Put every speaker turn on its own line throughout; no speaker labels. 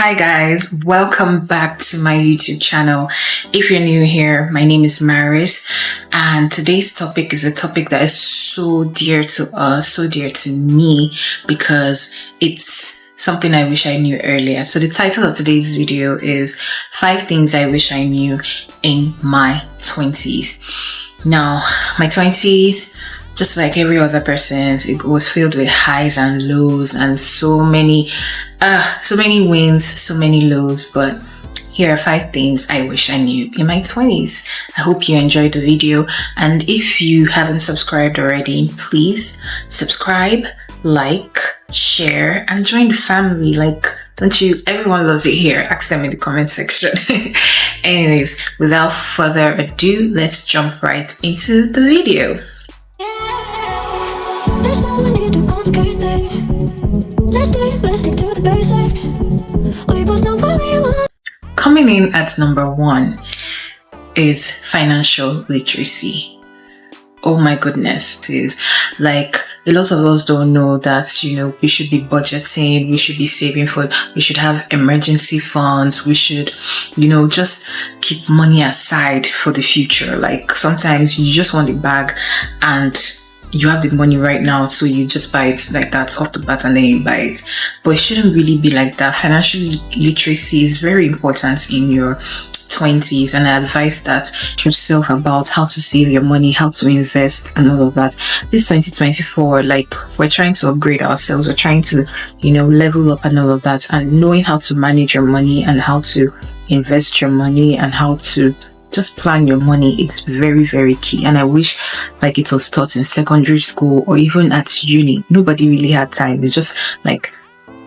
Hi guys, welcome back to my YouTube channel. If you're new here, my name is Maris, and today's topic is a topic that is so dear to us, so dear to me, because it's something I wish I knew earlier. So the title of today's video is 5 things I wish I knew in my 20s. Now, my 20s, just like every other person's, it was filled with highs and lows and so many wins, so many lows. But here are 5 things I wish I knew in my 20s. I hope you enjoyed the video, and if you haven't subscribed already, please subscribe, like, share, and join the family. Like, don't you? Everyone loves it here. Ask them in the comment section. Anyways, without further ado, let's jump right into the video.
There's no need to complicate things. Let's stick to the basics. We both know what we want.
Coming in at number 1 is financial literacy. Oh my goodness, it is like a lot of us don't know that, we should be budgeting, we should be saving we should have emergency funds, we should, just keep money aside for the future. Like sometimes you just want the bag and you have the money right now, so you just buy it like that off the bat and then you buy it. But it shouldn't really be like that. Financial literacy is very important in your 20s, and I advise that yourself about how to save your money, how to invest, and all of that. This 2024, like, we're trying to upgrade ourselves, we're trying to, level up and all of that, and knowing how to manage your money and how to invest your money and how to just plan your money, it's very, very key. And I wish like it was taught in secondary school or even at uni. Nobody really had time. It's just like,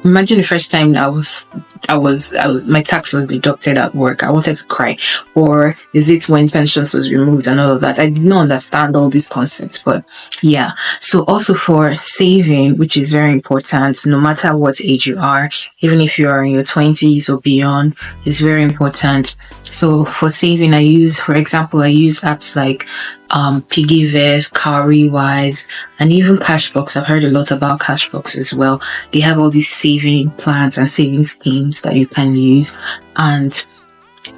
imagine the first time my tax was deducted at work. I wanted to cry. Or is it when pensions was removed and all of that? I did not understand all these concepts, but yeah. So also for saving, which is very important, no matter what age you are, even if you are in your 20s or beyond, it's very important. So for saving, I use apps like Piggyvest, Cowrywise, and even Cashbox. I've heard a lot about Cashbox as well. They have all these saving plans and saving schemes that you can use. And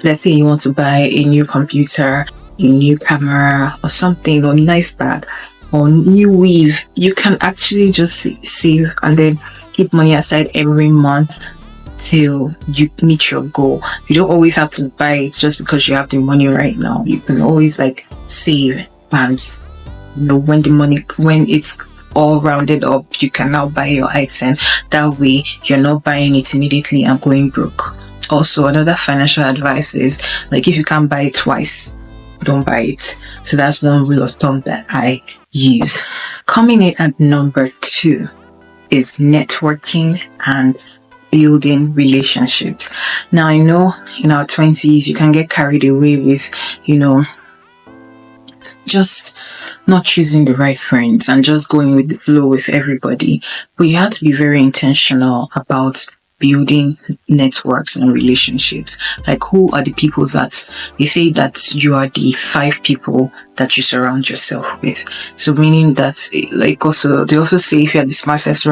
let's say you want to buy a new computer, a new camera, or something, or a nice bag, or new weave, you can actually just save and then keep money aside every month till you meet your goal. You don't always have to buy it just because you have the money right now. You can always save, and when it's all rounded up, you can now buy your item. That way you're not buying it immediately and going broke. Also, another financial advice is, if you can't buy it twice, don't buy it. So that's one rule of thumb that I use. Coming in at number 2 is networking and building relationships. Now, I know in our 20s you can get carried away with just not choosing the right friends and just going with the flow with everybody, but you have to be very intentional about building networks and relationships. Like, who are the people that they say that you are the 5 people that you surround yourself with? So meaning that, also they also say if you're the smartest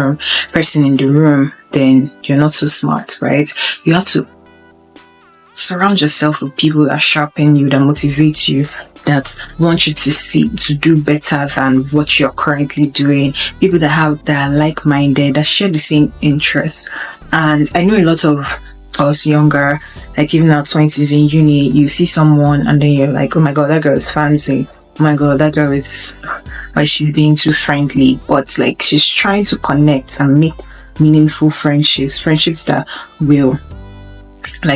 person in the room, then you're not so smart, right? You have to surround yourself with people that sharpen you, that motivate you, that want you to do better than what you're currently doing. People that are like-minded, that share the same interests. And I know a lot of us younger, like even our 20s in uni, you see someone and then you're like, oh my god, that girl is fancy. Oh my god, that girl is she's being too friendly. But she's trying to connect and make meaningful friendships that will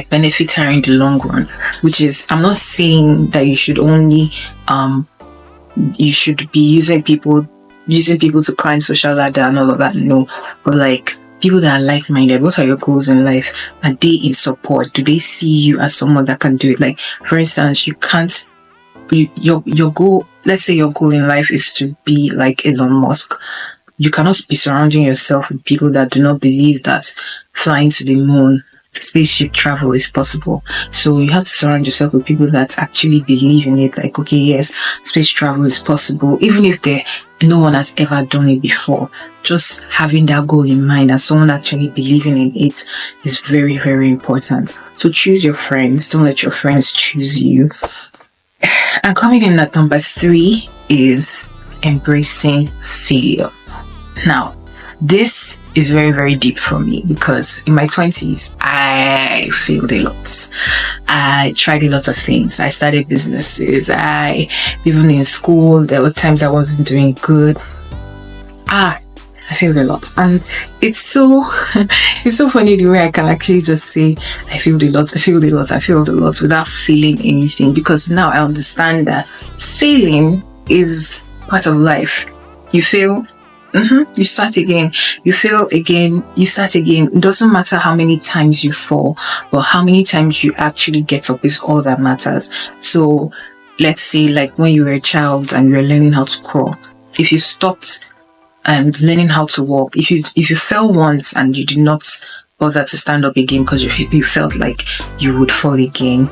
benefit her in the long run. Which is, I'm not saying that you should only you should be using people to climb social ladder and all of that. No, but people that are like-minded. What are your goals in life? Are they in support? Do they see you as someone that can do it? For instance, your goal, let's say your goal in life is to be like Elon Musk. You cannot be surrounding yourself with people that do not believe that flying to the moon spaceship travel is possible. So you have to surround yourself with people that actually believe in it. Like, okay, yes, space travel is possible, even if no one has ever done it before. Just having that goal in mind and someone actually believing in it is very, very important. So choose your friends. Don't let your friends choose you. And coming in at number 3 is embracing failure. Now, this is very, very deep for me because in my 20s, I failed a lot. I tried a lot of things. I started businesses. Even in school, there were times I wasn't doing good. I failed a lot. And it's so funny the way I can actually just say, I failed a lot without feeling anything, because now I understand that failing is part of life. You fail, you start again. You fail again, you start again. It doesn't matter how many times you fall, but how many times you actually get up is all that matters. So let's say, like, when you were a child and you were learning how to crawl, if you stopped and learning how to walk, if you fell once and you did not bother to stand up again because you felt like you would fall again,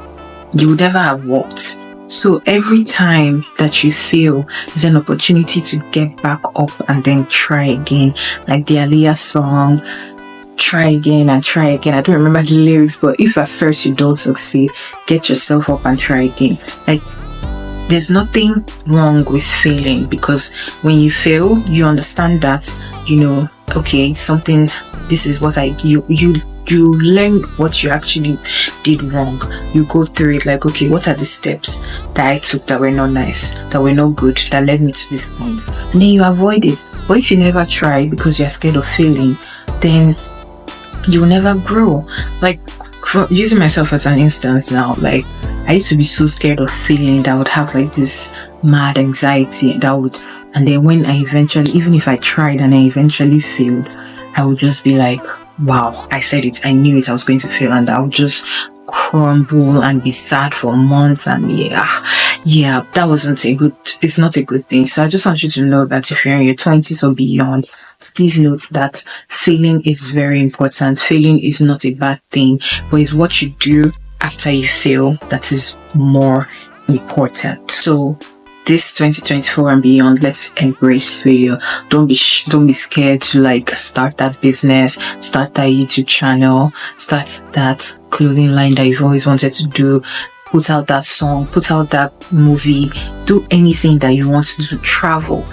you would never have walked. So every time that you fail is an opportunity to get back up and then try again. Like the Aliyah song, try again and try again. I don't remember the lyrics, but if at first you don't succeed, get yourself up and try again. Like, there's nothing wrong with failing, because when you fail, you understand that, okay, this is what you learn what you actually did wrong. You go through it like, okay, what are the steps that I took that were not nice, that were not good, that led me to this point? And then you avoid it. But if you never try because you're scared of failing, then you will never grow. Like, for using myself as an instance now, like, I used to be so scared of failing that I would have like this mad anxiety and then when I eventually, even if I tried and I eventually failed, I would just be like, wow, I said it, I knew it, I was going to fail, and I would just crumble and be sad for months. And it's not a good thing. So I just want you to know that if you're in your 20s or beyond, please note that failing is very important. Failing is not a bad thing, but it's what you do after you fail that is more important. So this 2024 and beyond, let's embrace failure. Don't be scared to like start that business, start that YouTube channel, start that clothing line that you've always wanted to do, put out that song, put out that movie, do anything that you want to do, travel,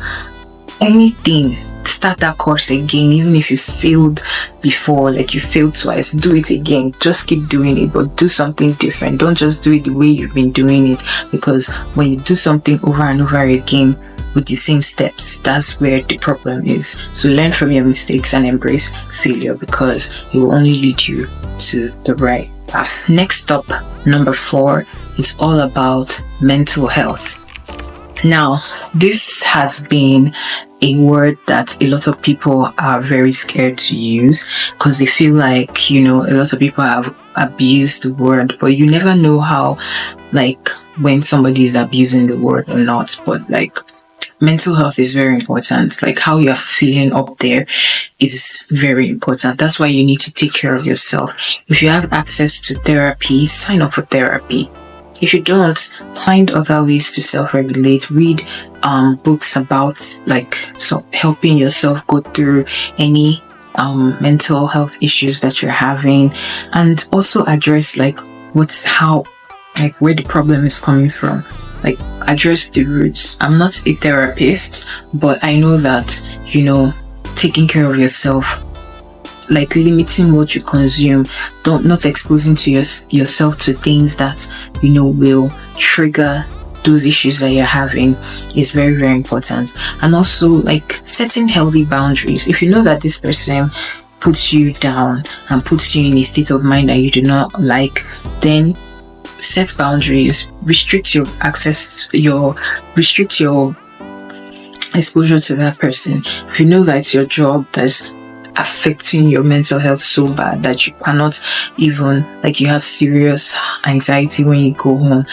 anything. Start that course again, even if you failed before, like you failed twice, do it again. Just keep doing it, but do something different. Don't just do it the way you've been doing it, because when you do something over and over again with the same steps, that's where the problem is. So learn from your mistakes and embrace failure, because it will only lead you to the right path. Next up, number 4 is all about mental health. Now, this has been a word that a lot of people are very scared to use, because they feel like, a lot of people have abused the word, but you never know how, like, when somebody is abusing the word or not. But like, mental health is very important. Like, how you're feeling up there is very important. That's why you need to take care of yourself. If you have access to therapy, sign up for therapy. If you don't, find other ways to self-regulate. Read books about helping yourself go through any mental health issues that you're having, and also address where the problem is coming from. Like, address the roots. I'm not a therapist, but I know that taking care of yourself, like limiting what you consume, not exposing to yourself to things that will trigger those issues that you're having, is very, very important. And also, like, setting healthy boundaries. If you know that this person puts you down and puts you in a state of mind that you do not like, then set boundaries. Restrict your exposure to that person. If you know that it's your job that's affecting your mental health so bad that you cannot even, you have serious anxiety when you go home,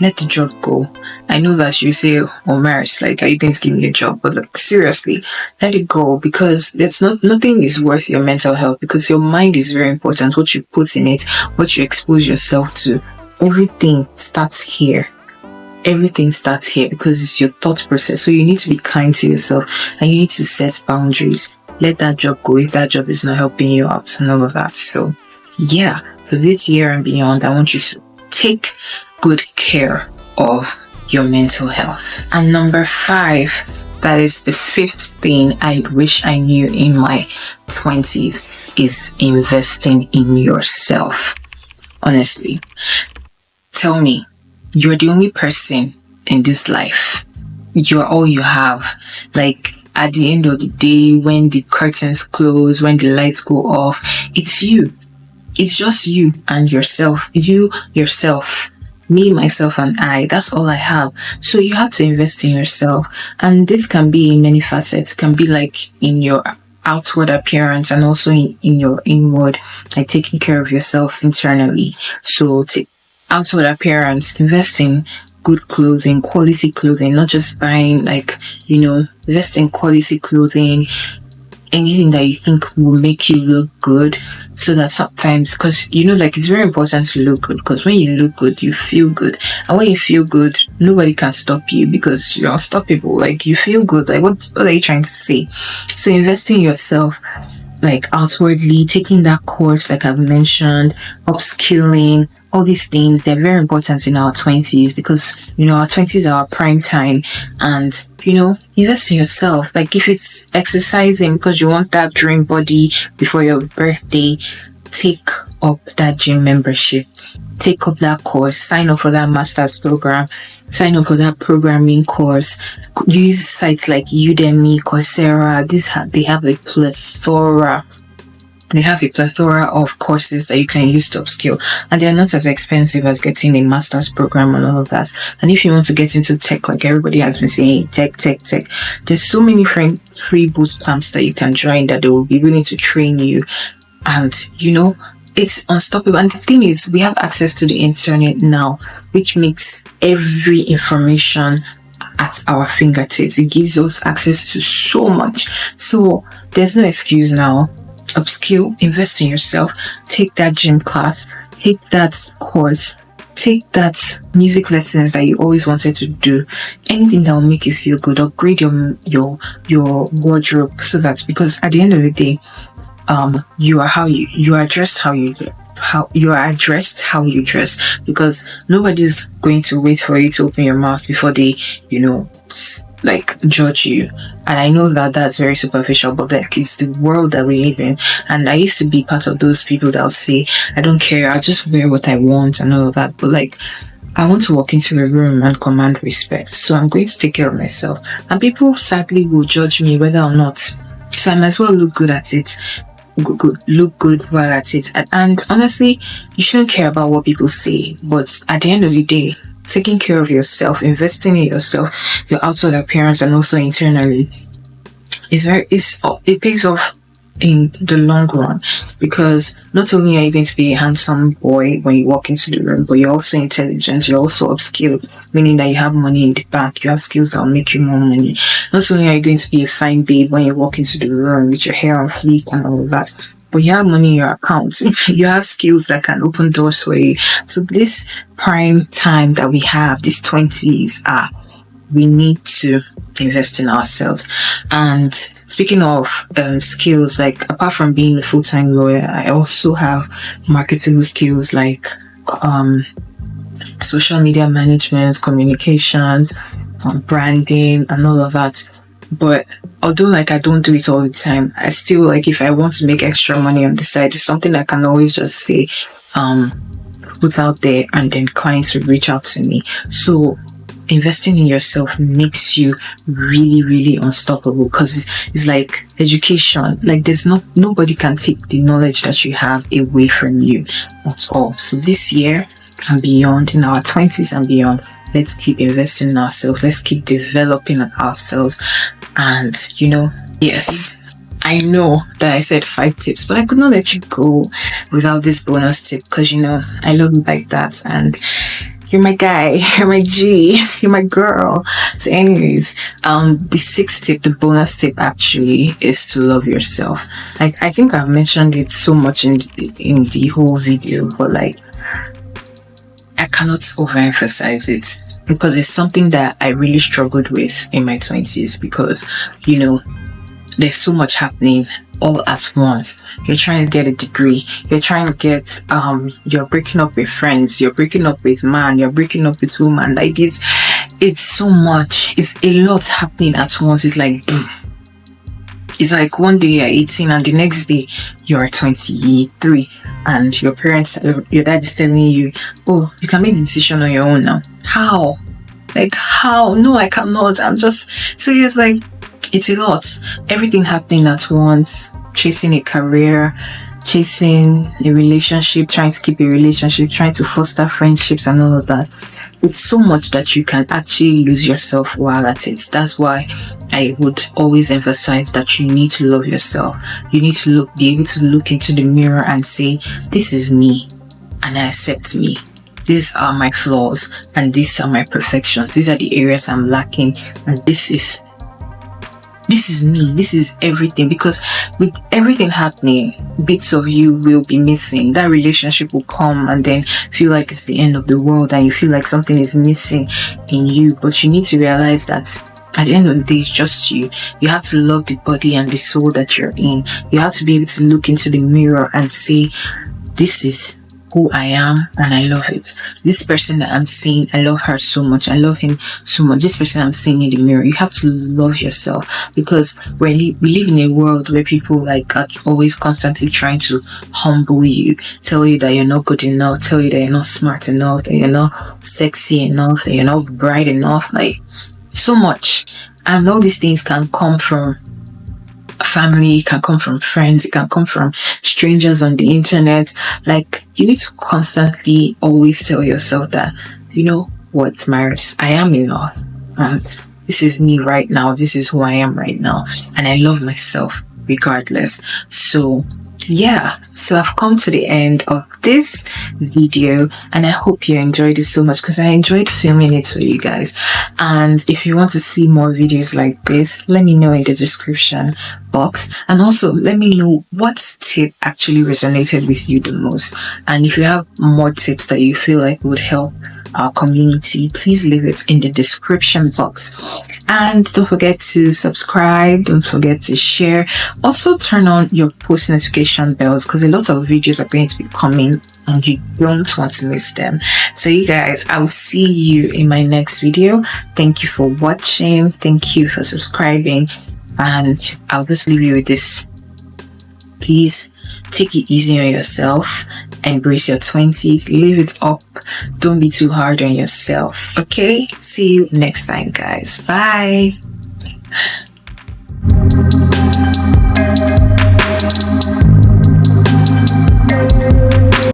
let the job go. I know that you say, oh, Maris, like, are you going to give me a job? But like, seriously, let it go, because nothing is worth your mental health, because your mind is very important. What you put in it, what you expose yourself to, everything starts here. Everything starts here because it's your thought process. So you need to be kind to yourself and you need to set boundaries. Let that job go if that job is not helping you out and all of that. So yeah, for this year and beyond, I want you to take good care of your mental health. And number 5, that is the 5th thing I wish I knew in my 20s, is investing in yourself. Honestly, tell me, you're the only person in this life. You're all you have. Like, at the end of the day, when the curtains close, when the lights go off, it's you. It's just you and yourself. You, yourself. Me, myself, and I. That's all I have. So you have to invest in yourself. And this can be in many facets. It can be like in your outward appearance and also in your inward, like taking care of yourself internally. So outward appearance, invest in good clothing, quality clothing, not just buying invest in quality clothing, anything that you think will make you look good, so that sometimes, because it's very important to look good, because when you look good, you feel good, and when you feel good, nobody can stop you because you're unstoppable. Like, you feel good. Like, what are you trying to say? So invest in yourself, like outwardly, taking that course, like I've mentioned, upskilling, all these things, they're very important in our 20s, because our 20s are our prime time. And invest in yourself. Like, if it's exercising because you want that dream body before your birthday, take up that gym membership, take up that course, sign up for that master's program, sign up for that programming course. Use sites like Udemy, Coursera. They have a plethora. They have a plethora of courses that you can use to upskill, and they're not as expensive as getting a master's program and all of that. And if you want to get into tech, like everybody has been saying, tech, there's so many free boot camps that you can join that they will be willing to train you. And it's unstoppable. And the thing is, we have access to the internet now, which makes every information at our fingertips. It gives us access to so much. So there's no excuse now. Upskill, invest in yourself, take that gym class, take that course, take that music lessons that you always wanted to do, anything that will make you feel good. Upgrade your wardrobe, so that, because at the end of the day, you are dressed how you do. You are addressed how you dress, because nobody's going to wait for you to open your mouth before they judge you. And I know that that's very superficial, but it's the world that we live in. And I used to be part of those people that will say, I don't care, I'll just wear what I want and all of that. But I want to walk into a room and command respect, so I'm going to take care of myself. And people sadly will judge me whether or not, so I might as well look good at it. Look good while at it. And honestly, you shouldn't care about what people say, but at the end of the day, taking care of yourself, investing in yourself, your outside appearance, and also internally, it pays off in the long run, because not only are you going to be a handsome boy when you walk into the room, but you're also intelligent, you're also upskilled, meaning that you have money in the bank, you have skills that will make you more money. Not only are you going to be a fine babe when you walk into the room with your hair on fleek and all of that, but you have money in your account. You have skills that can open doors for you. So this prime time that we have, these 20s, we need to invest in ourselves. And speaking of skills, like apart from being a full-time lawyer, I also have marketing skills like social media management, communications, branding, and all of that. But although I don't do it all the time, I still if I want to make extra money on the side, it's something I can always just say, put out there, and then clients will reach out to me. So investing in yourself makes you really, really unstoppable, because it's like education. There's nobody can take the knowledge that you have away from you at all. So this year and beyond, in our 20s and beyond, let's keep investing in ourselves. Let's keep developing ourselves. And yes, I know that I said 5 tips, but I could not let you go without this bonus tip, because I love you like that. And you're my guy, you're my G, you're my girl. So anyways, the sixth tip, the bonus tip actually is to love yourself. Like, I think I've mentioned it so much in the whole video, but like, I cannot overemphasize it because it's something that I really struggled with in my 20s because, you know, there's so much happening all at once. You're trying to get a degree, you're trying to get you're breaking up with friends, you're breaking up with man, you're breaking up with woman. Like, it's so much, it's a lot happening at once. It's like boom. It's like one day you're 18 and the next day you're 23 and your parents, your dad is telling you, oh, you can make the decision on your own now. How? Like, how? No, I cannot. I'm just, so it's like, it's a lot. Everything happening at once. Chasing a career, chasing a relationship, trying to keep a relationship, trying to foster friendships and all of that. It's so much that you can actually lose yourself while at it. That's why I would always emphasize that you need to love yourself. You need to be able to look into the mirror and say, this is me and I accept me. These are my flaws and these are my perfections. These are the areas I'm lacking, and this is me, this is everything. Because with everything happening, bits of you will be missing. That relationship will come and then feel like it's the end of the world and you feel like something is missing in you. But you need to realize that at the end of the day, it's just you. You have to love the body and the soul that you're in. You have to be able to look into the mirror and say, this is who I am and I love it. This person that I'm seeing, I love her so much. I love him so much. This person I'm seeing in the mirror. You have to love yourself, because we live in a world where people like are always constantly trying to humble you, tell you that you're not good enough, tell you that you're not smart enough, that you're not sexy enough, that you're not bright enough, like so much. And all these things can come from family, it can come from friends, it can come from strangers on the internet. Like, you need to constantly always tell yourself that, you know what, Maris, I am enough, and this is me right now, this is who I am right now, and I love myself regardless. So yeah, so I've come to the end of this video and I hope you enjoyed it so much, because I enjoyed filming it for you guys. And if you want to see more videos like this, let me know in the description box, and also let me know what tip actually resonated with you the most. And if you have more tips that you feel like would help our community, please leave it in the description box. And don't forget to subscribe, don't forget to share. Also turn on your post notification bells, because a lot of videos are going to be coming and you don't want to miss them. So you guys, I'll see you in my next video. Thank you for watching, thank you for subscribing, and I'll just leave you with this. Please take it easy on yourself, embrace your 20s, live it up, don't be too hard on yourself. Okay, see you next time guys, bye.